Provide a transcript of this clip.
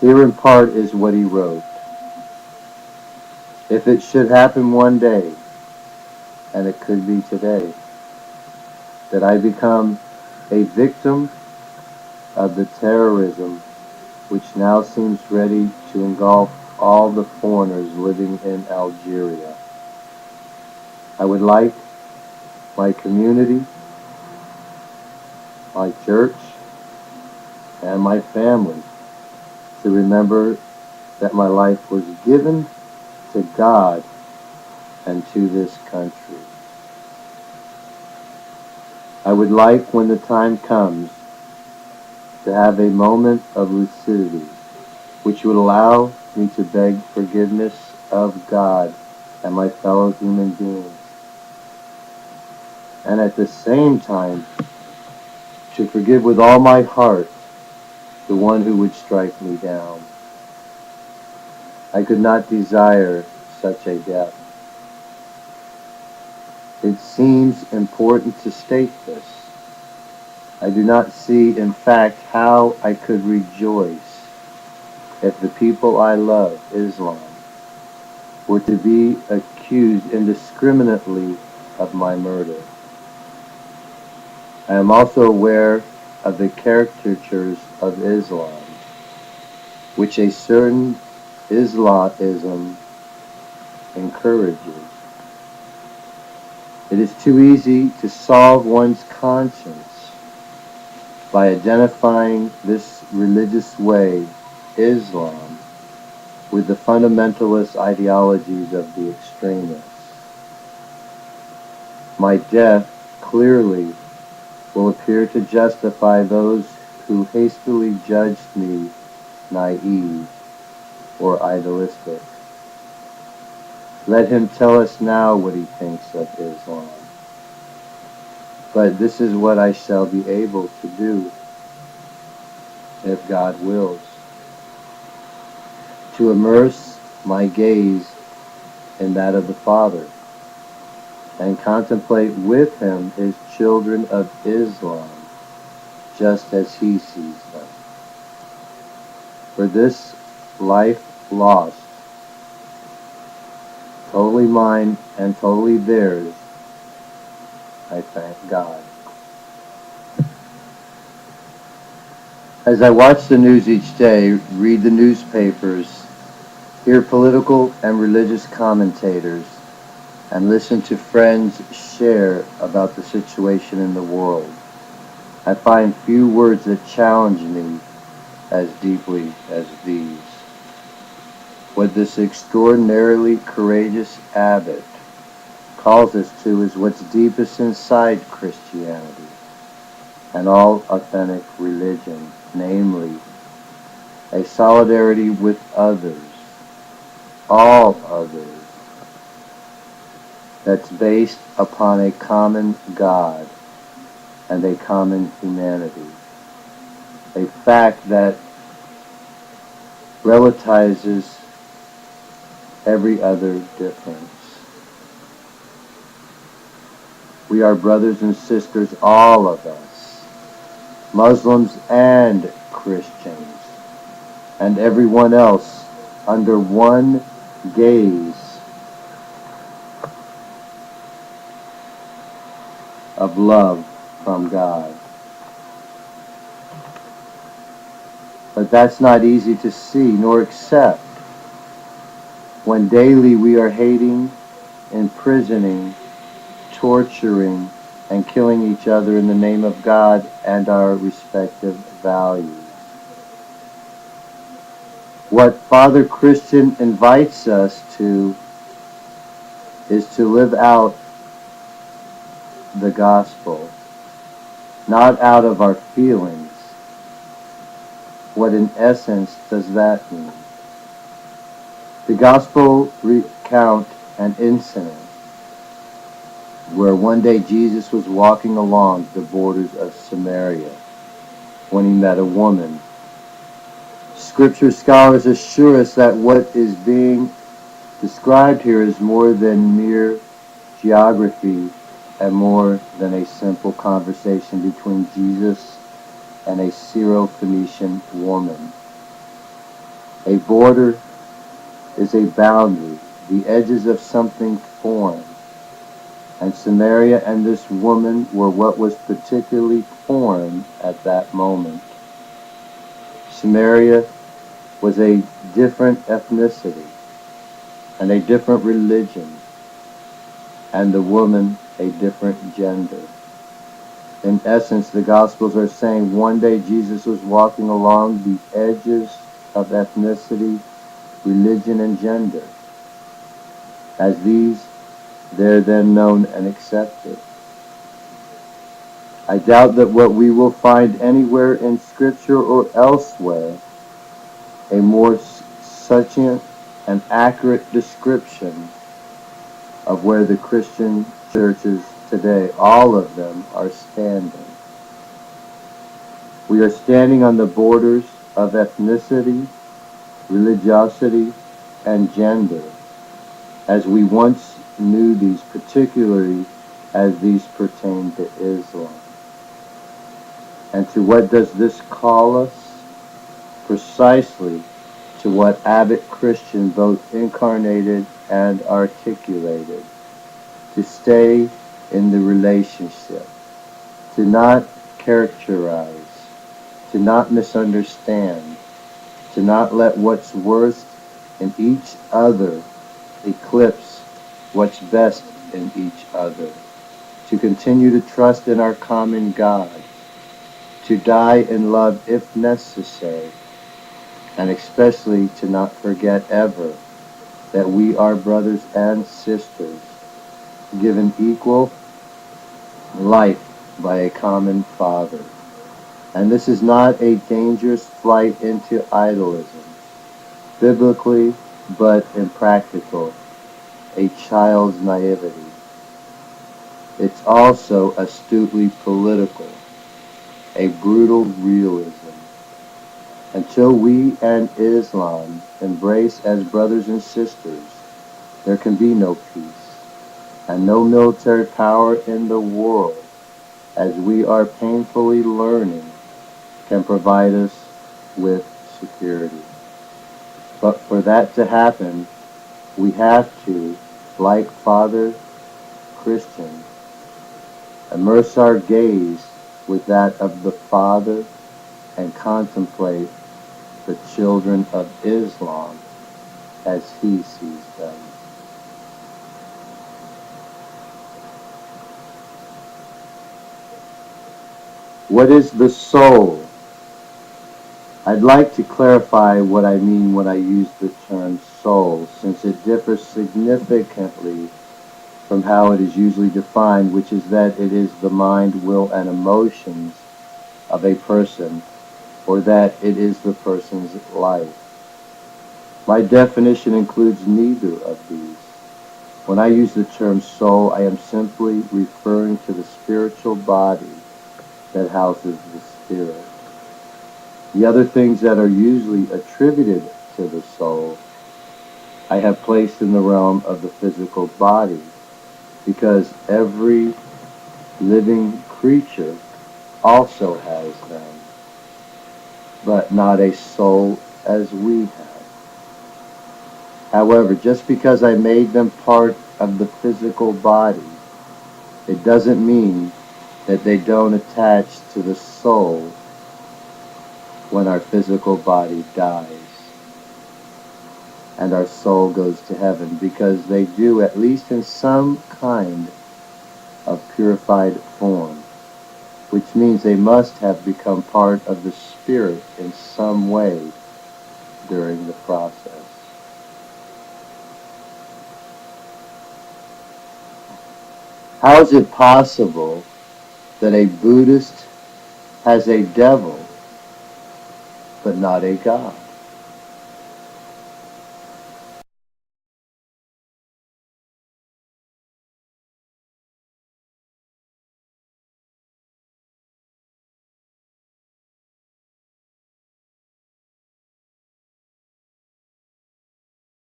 Here in part is what he wrote. If it should happen one day, and it could be today, that I become a victim of the terrorism which now seems ready to engulf all the foreigners living in Algeria, I would like my community, my church, and my family to remember that my life was given to God and to this country. I would like, when the time comes, to have a moment of lucidity, which would allow me to beg forgiveness of God and my fellow human beings, and at the same time to forgive with all my heart the one who would strike me down. I could not desire such a death. It seems important to state this. I do not see, in fact, how I could rejoice if the people I love, Islam, were to be accused indiscriminately of my murder. I am also aware of the caricatures of Islam, which a certain Islamism encourages. It is too easy to solve one's conscience by identifying this religious way, Islam, with the fundamentalist ideologies of the extremists. My death clearly will appear to justify those who hastily judged me naive or idealistic. Let him tell us now what he thinks of Islam. But this is what I shall be able to do, if God wills, to immerse my gaze in that of the Father, and contemplate with him his children of Islam, just as he sees them. For this life lost, totally mine and totally theirs, I thank God. As I watch the news each day, read the newspapers, hear political and religious commentators, and listen to friends share about the situation in the world, I find few words that challenge me as deeply as these. What this extraordinarily courageous abbot calls us to is what's deepest inside Christianity and all authentic religion, namely, a solidarity with others, all others, that's based upon a common God and a common humanity, a fact that relativizes every other difference. We are brothers and sisters, all of us, Muslims and Christians, and everyone else under one gaze of love from God. But that's not easy to see nor accept when daily we are hating, imprisoning, torturing, and killing each other in the name of God and our respective values. What Father Christian invites us to is to live out the gospel, not out of our feelings. What in essence does that mean? The gospel recount an incident where one day Jesus was walking along the borders of Samaria when he met a woman. Scripture scholars assure us that what is being described here is more than mere geography and more than a simple conversation between Jesus and a Syro-Phoenician woman. A border is a boundary, the edges of something foreign. And Samaria and this woman were what was particularly foreign at that moment. Samaria was a different ethnicity and a different religion, and the woman a different gender. In essence, the Gospels are saying one day Jesus was walking along the edges of ethnicity, religion, and gender. As these, they're then known and accepted. I doubt that what we will find anywhere in Scripture or elsewhere a more succinct and accurate description of where the Christian churches today, all of them, are standing. We are standing on the borders of ethnicity, religiosity, and gender, as we once knew these, particularly as these pertain to Islam. And to what does this call us? Precisely to what Abba Christian both incarnated and articulated: to stay in the relationship, to not characterize, to not misunderstand, to not let what's worst in each other eclipse what's best in each other, to continue to trust in our common God, to die in love if necessary, and especially to not forget ever that we are brothers and sisters, given equal life by a common Father. And this is not a dangerous flight into idolism, biblically but impractical, a child's naivety. It's also astutely political, a brutal realism. Until we and Islam embrace as brothers and sisters, there can be no peace, and no military power in the world, as we are painfully learning, can provide us with security. But for that to happen, we have to, like Father Christian, immerse our gaze with that of the Father and contemplate the children of Islam as he sees them. What is the soul? I'd like to clarify what I mean when I use the term soul, since it differs significantly from how it is usually defined, which is that it is the mind, will, and emotions of a person, or that it is the person's life. My definition includes neither of these. When I use the term soul, I am simply referring to the spiritual body that houses the spirit. The other things that are usually attributed to the soul, I have placed in the realm of the physical body, because every living creature also has them, but not a soul as we have. However, just because I made them part of the physical body, it doesn't mean that they don't attach to the soul when our physical body dies and our soul goes to heaven, because they do, at least in some kind of purified form, which means they must have become part of the spirit in some way during the process. How is it possible that a Buddhist has a devil but not a God?